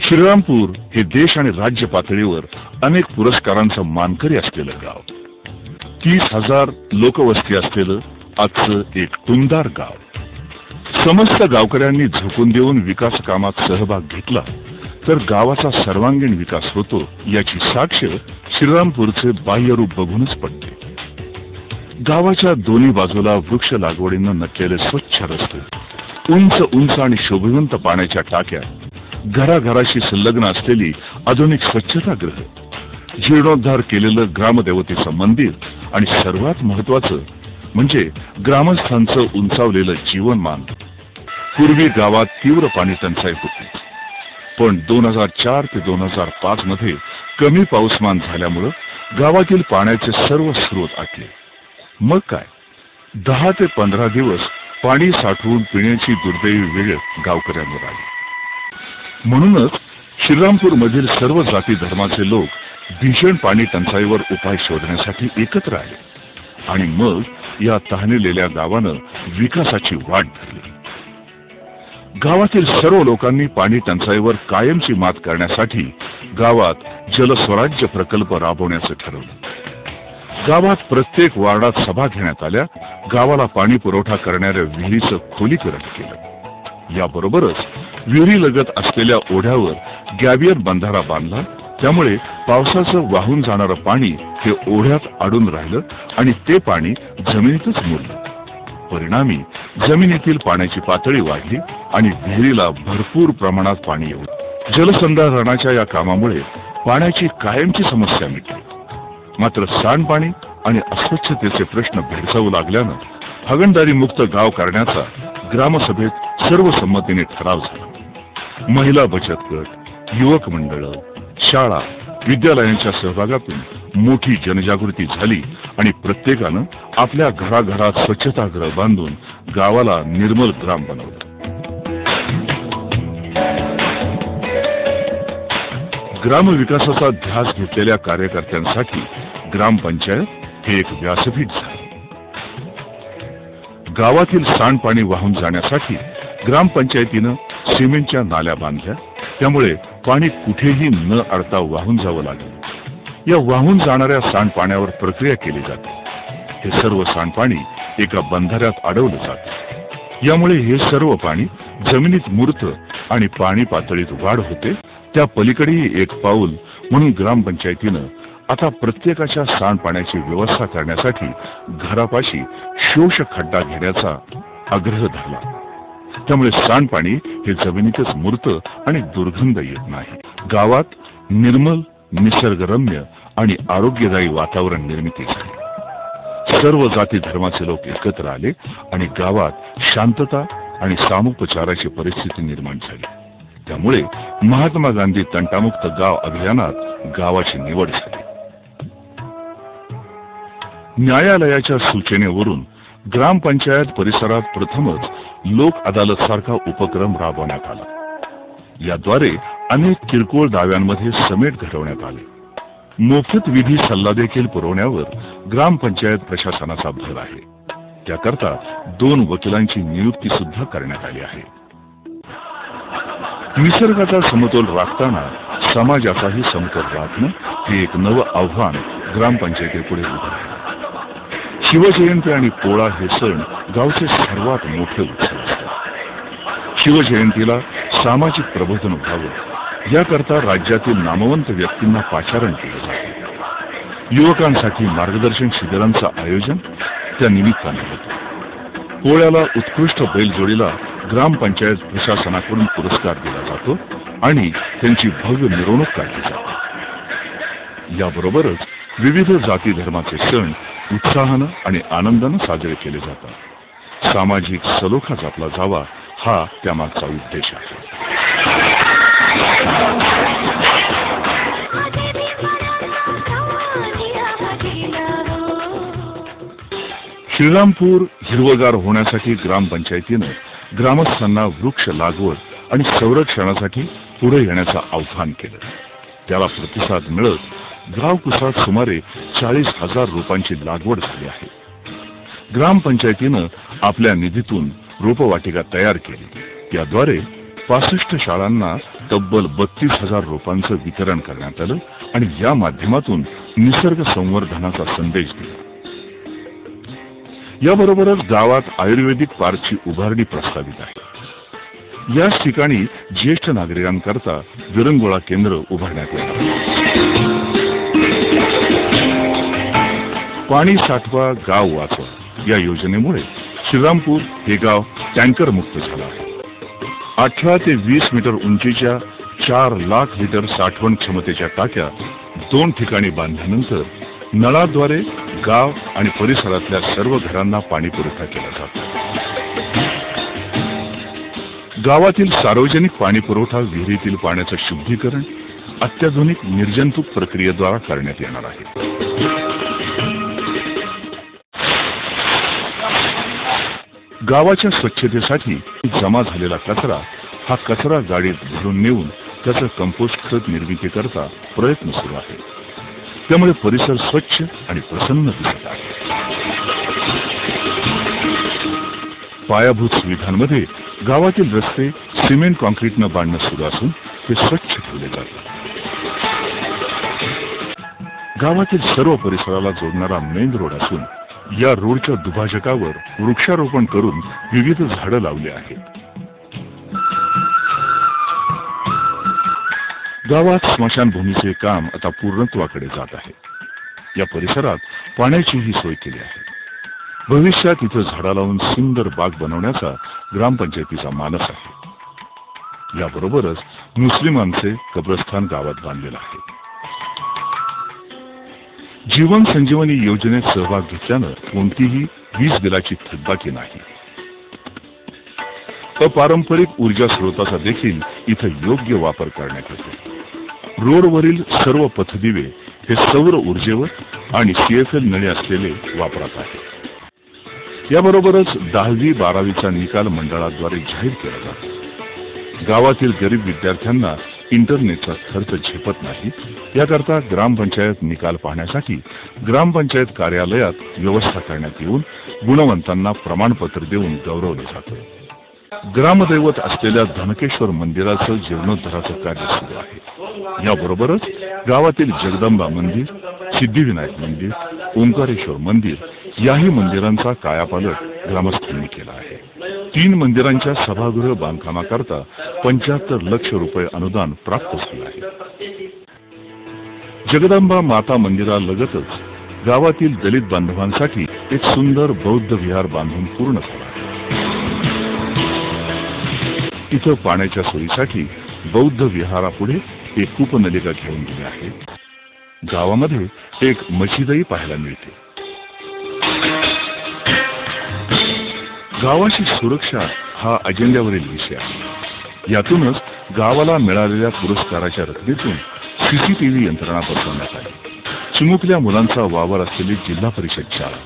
श्रीरामपूर हे देश आणि राज्य पातळीवर अनेक पुरस्कारांचा मानकरी असलेलं गाव, 30,000 लोकवस्ती असलेलं आजचं एक टुमदार गाव. समस्त गावकऱ्यांनी झोकून देऊन विकास कामात सहभाग घेतला तर गावाचा सर्वांगीण विकास होतो याची साक्ष श्रीरामपूरचे बाह्यरूप बघूनच पडते. गावाच्या दोन्ही बाजूला वृक्ष लागवडीनं नटलेले स्वच्छ रस्ते, उंच उंच आणि शोभिवंत पाण्याच्या टाक्या, घराघराशी संलग्न असलेली आधुनिक स्वच्छतागृह, जीर्णोद्धार केलेलं ग्रामदेवतेचं मंदिर आणि सर्वात महत्वाचं म्हणजे ग्रामस्थांचं उंचावलेलं जीवनमान. पूर्वी गावात तीव्र पाणी टंचाई होती, पण 2004 ते 2005 मध्ये कमी पाऊसमान झाल्यामुळे गावातील पाण्याचे सर्व स्रोत आटले. मग काय 10 ते 15 दिवस पाणी साठवून पिण्याची दुर्दैवी वेळ गावकऱ्यांवर आली. म्हणूनच श्रीरामपूर मधील सर्व जाती धर्माचे लोक भीषण पाणी टंचाईवर उपाय शोधण्यासाठी एकत्र आले आणि मग या तहानलेल्या गावानं विकासाची वाट धरली. गावातील सर्व लोकांनी पाणी टंचाईवर कायमची मात करण्यासाठी गावात जलस्वराज्य प्रकल्प राबवण्याचं ठरवलं. गावात प्रत्येक वार्डात सभा घेण्यात आल्या. गावाला पाणी पुरवठा करणाऱ्या विहिरीचं खोलीकरण केलं. याबरोबरच विहिरीलगत असलेल्या ओढ्यावर गॅबियन बंधारा बांधला. त्यामुळे पावसाचं वाहून जाणारं पाणी हे ओढ्यात अडून राहिलं आणि ते पाणी जमिनीतच मुरलं. परिणामी जमिनीतील पाण्याची पातळी वाढली आणि विहिरीला भरपूर प्रमाणात पाणी येऊ लागलं. जलसंधारणाच्या या कामामुळे पाण्याची कायमची समस्या मिटली. मात्र सांडपाणी आणि अस्वच्छतेचे प्रश्न भेडसावू लागल्यानं हागणदारी मुक्त गाव करण्याचा ग्रामसभेत सर्वसंमतीने ठराव झाला. महिला बचत गट, युवक मंडळ, शाळा, विद्यालयांच्या सहभागातून मोठी जनजागृती झाली आणि प्रत्येकानं आपल्या घराघरात स्वच्छतागृह बांधून गावाला निर्मल ग्राम बनवलं. ग्रामविकासाचा ध्यास घेतलेल्या कार्यकर्त्यांसाठी ग्रामपंचायत हे एक व्यासपीठ झाले. गावातील सांडपाणी वाहून जाण्यासाठी ग्रामपंचायतीनं सिमेंटच्या नाल्या बांधल्या. त्यामुळे पाणी कुठेही न अडता वाहून जावं लागलं. या वाहून जाणाऱ्या सांडपाण्यावर प्रक्रिया केली जाते. हे सर्व सांडपाणी एका बंधाऱ्यात अडवलं जातं. यामुळे हे सर्व पाणी जमिनीत मुरतं आणि पाणी पातळीत वाढ होते. त्या पलीकडेही एक पाऊल म्हणून ग्रामपंचायतीनं आता प्रत्येकाच्या सांडपाण्याची व्यवस्था करण्यासाठी घरापाशी शोष खड्डा घेण्याचा आग्रह धरला. त्यामुळे सांडपाणी हे जमिनीतच मुरतं आणि दुर्गंध येत नाही. गावात निर्मल, निसर्गरम्य आणि आरोग्यदायी वातावरण निर्मिती झाली. सर्व जाती धर्माचे लोक एकत्र आले आणि गावात शांतता आणि सामोपचाराची परिस्थिती निर्माण झाली. त्यामुळे महात्मा गांधी तंटामुक्त गाव अभियानात गावाची निवड झाली. न्यायालयाच्या सूचनेवरून ग्रामपंचायत परिसरात प्रथमच लोक अदालत सारखा उपक्रम राबवण्यात आला. याद्वारे अनेक किरकोळ दाव्यांमध्ये समेट घडवण्यात आले. मोफत विधी सल्ला देखील पुरवण्यावर ग्रामपंचायत प्रशासनाचा भर आहे. त्याकरता 2 वकिलांची नियुक्ती सुद्धा करण्यात आली आहे. निसर्गाचा समतोल राखताना समाजाचाही समतोल राखणं हे एक नवं आव्हान ग्रामपंचायतीपुढे उभं आहे. शिवजयंती आणि पोळा हे सण गावचे सर्वात मोठे उत्सव असतात. शिवजयंतीला सामाजिक प्रबोधन व्हावं याकरता राज्यातील नामवंत व्यक्तींना पाचारण केलं जाते. युवकांसाठी मार्गदर्शन शिबिरांचं आयोजन त्या निमित्ताने होतं. पोळ्याला उत्कृष्ट बैलजोडीला ग्रामपंचायत प्रशासनाकडून पुरस्कार दिला जातो आणि त्यांची भव्य मिरवणूक काढली जाते. याबरोबरच विविध जाती धर्माचे सण उत्साहानं आणि आनंदानं साजरे केले जातात. सामाजिक सलोखा जपला जावा हा त्यामागचा उद्देश आहे. श्रीरामपूर हिरवगार होण्यासाठी ग्रामपंचायतीनं ग्रामस्थांना वृक्ष लागवड आणि संरक्षणासाठी पुढे येण्याचं आवाहन केलं. त्याला प्रतिसाद मिळत गावकुसात सुमारे 40,000 रोपांची लागवड झाली आहे. ग्रामपंचायतीनं आपल्या निधीतून रोपवाटिका तयार केली। याद्वारे 65 शाळांना तब्बल 32,000 रोपांचं वितरण करण्यात आलं आणि या माध्यमातून निसर्ग संवर्धनाचा संदेश दिला। याबरोबरच गावात आयुर्वेदिक पार्कची उभारणी प्रस्तावित आहे। याच ठिकाणी ज्येष्ठ नागरिकांकरता विरंगुळा केंद्र उभारण्यात येणार। पाणी साठवा गाव वाचवा या योजनेमुळे श्रीरामपूर हे गाव टँकर मुक्त झालं आहे। 18 ते 20 मीटर उंचीच्या 4 लाख लिटर साठवण क्षमतेच्या टाक्या 2 ठिकाणी बांधल्यानंतर नळाद्वारे गाव आणि परिसरातल्या सर्व घरांना पाणी पुरवठा केला जातो। गावातील सार्वजनिक पाणी पुरवठा विहिरीतील पाण्याचं शुद्धीकरण अत्याधुनिक निर्जंतुक प्रक्रियेद्वारे करण्यात येणार आहे। गावाच्या स्वच्छतेसाठी जमा झालेला कचरा हा कचरा गाडीत भरून नेऊन त्याचं कंपोस्ट खत निर्मिती करता प्रयत्न सुरू आहे। त्यामुळे परिसर स्वच्छ आणि प्रसन्न दिसत आहे। पायाभूत सुविधांमध्ये गावातील रस्ते सिमेंट कॉन्क्रीटनं बांधणं सुरू असून ते स्वच्छ ठेवले जातात। गावातील सर्व परिसराला जोडणारा मेन रोड असून या रोडच्या दुभाजकावर वृक्षारोपण करून विविध झाडं लावली आहेत। गावात स्मशानभूमीचे काम आता पूर्णत्वाकडे जात आहे। या परिसरात पाण्याचीही सोय केली आहे। भविष्यात इथं झाडा लावून सुंदर बाग बनवण्याचा ग्रामपंचायतीचा मानस आहे। याबरोबरच मुस्लिमांचे कब्रस्थान गावात बांधलेलं आहे। जीवन संजीवनी योजनेत सहभाग घेतल्यानं कोणतीही वीज बिलाची थकबाकी नाही। अपारंपरिक ऊर्जा स्रोताचा देखील इथं योग्य वापर करण्यात येतो। रोडवरील सर्व पथदिवे हे सौर ऊर्जेवर आणि CFL नळे असलेले वापरात आहेत। याबरोबरच 10वी 12वीचा निकाल मंडळाद्वारे जाहीर केला जातो। गावातील गरीब विद्यार्थ्यांना इंटरनेटचा खर्च झेपत नाही। याकरता ग्रामपंचायत निकाल पाहण्यासाठी ग्रामपंचायत कार्यालयात व्यवस्था करण्यात येऊन गुणवंतांना प्रमाणपत्र देऊन गौरवले जाते। ग्रामदैवत असलेल्या धनकेश्वर मंदिराचं जीर्णोद्धाराचं कार्य सुरू आहे। याबरोबरच गावातील जगदंबा मंदिर, सिद्धिविनायक मंदिर, ओंकारेश्वर मंदिर याही मंदिरांचा कायापालट ग्रामस्थांनी केला आहे। 3 मंदिरांच्या सभागृह बांधकामाकरता 75 लाख रुपये अनुदान प्राप्त झाले आहे। जगदंबा माता मंदिरालगतच गावातील दलित बांधवांसाठी एक सुंदर बौद्ध विहार बांधून पूर्ण झाला आहे। इथं पाण्याच्या सोयीसाठी बौद्ध विहारापुढे एक कूपनलिका घेऊन गेली आहे। गावामध्ये एक मशिदही पाहायला मिळते। गावाची सुरक्षा हा अजेंड्यावरील विषय आहे। यातूनच गावाला मिळालेल्या पुरस्काराच्या रकमेतून CCTV यंत्रणा बसवण्यात आली। चिमुकल्या मुलांचा वावर असलेली जिल्हा परिषद शाळा,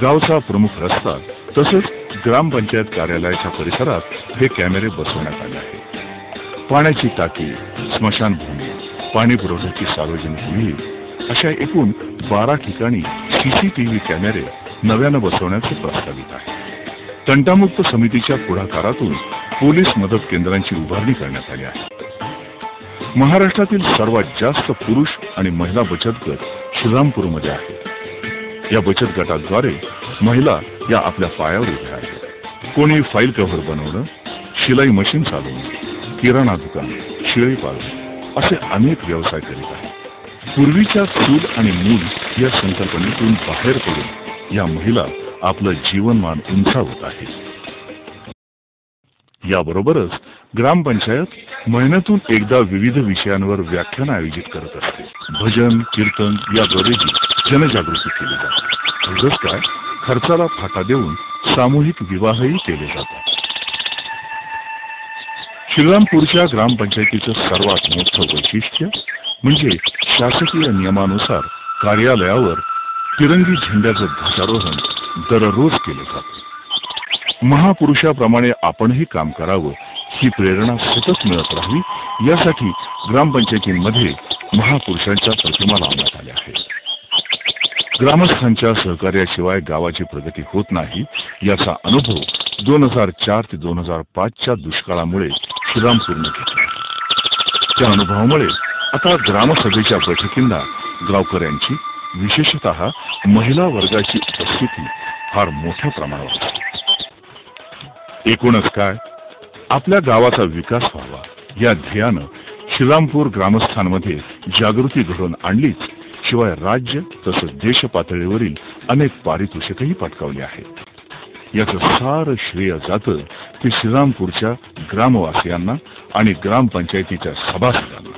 गावचा प्रमुख रस्ता तसंच ग्रामपंचायत कार्यालयाच्या परिसरात हे कॅमेरे बसवण्यात आले आहेत। पाण्याची टाकी, स्मशानभूमी, पाणी पुरवठ्याची सार्वजनिक विहीर अशा एकूण 12 ठिकाणी CCTV कॅमेरे नव्यानं बसवण्याचे प्रस्तावित आहे। तंटामुक्त समितीच्या पुढाकारातून पोलीस मदत केंद्रांची उभारणी करण्यात आली आहे। महाराष्ट्रातील सर्वात जास्त पुरुष आणि महिला बचत गट श्रीरामपूरमध्ये आहेत। या बचत गटाद्वारे महिला या आपल्या पायावर उभ्या आहेत। कोणी फाईल कव्हर बनवणं, शिलाई मशीन चालवणं, किराणा दुकान, शेळी पालन असे अनेक व्यवसाय करीत आहेत। पूर्वीच्या चूल आणि मूल या संकल्पनेतून बाहेर पडून या महिला आपलं जीवनमान उंचावत आहेत। याबरोबरच ग्रामपंचायत महिन्यातून एकदा विविध विषयांवर व्याख्यान आयोजित करत असते। भजन कीर्तन याद्वारेही जनजागृती केली जाते। एवढंच काय, खर्चाला फाटा देऊन सामूहिक विवाहही केले जातात। श्रीरामपूरच्या ग्रामपंचायतीचं सर्वात मोठं वैशिष्ट्य म्हणजे शासकीय नियमानुसार कार्यालयावर तिरंगी झेंड्याचं ध्वजारोहण दररोज केले जाते। महापुरुषाप्रमाणे आपणही काम करावं ही प्रेरणा सतत मिळत राहावी यासाठी ग्रामपंचायतींमध्ये महापुरुषांच्या प्रतिमा लावण्यात आल्या आहेत। ग्रामस्थांच्या सहकार्याशिवाय गावाची प्रगती होत नाही याचा अनुभव 2004 ते 2005च्या दुष्काळामुळे श्रीरामपूरने घेतला. त्या अनुभवामुळे आता ग्रामसभेच्या बैठकींना गावकऱ्यांची, विशेषतः महिला वर्गाची उपस्थिती फार मोठ्या प्रमाणावर असते. एकूणच काय, आपल्या गावाचा विकास व्हावा या ध्येयानं श्रीरामपूर ग्रामस्थांमध्ये जागृती घडवून आणलीच, शिवाय राज्य तसंच देश पातळीवरील अनेक पारितोषिकही पटकावली आहेत. याचं सारं श्रेय जातं ते श्रीरामपूरच्या ग्रामवासियांना आणि ग्रामपंचायतीच्या सभासदांना.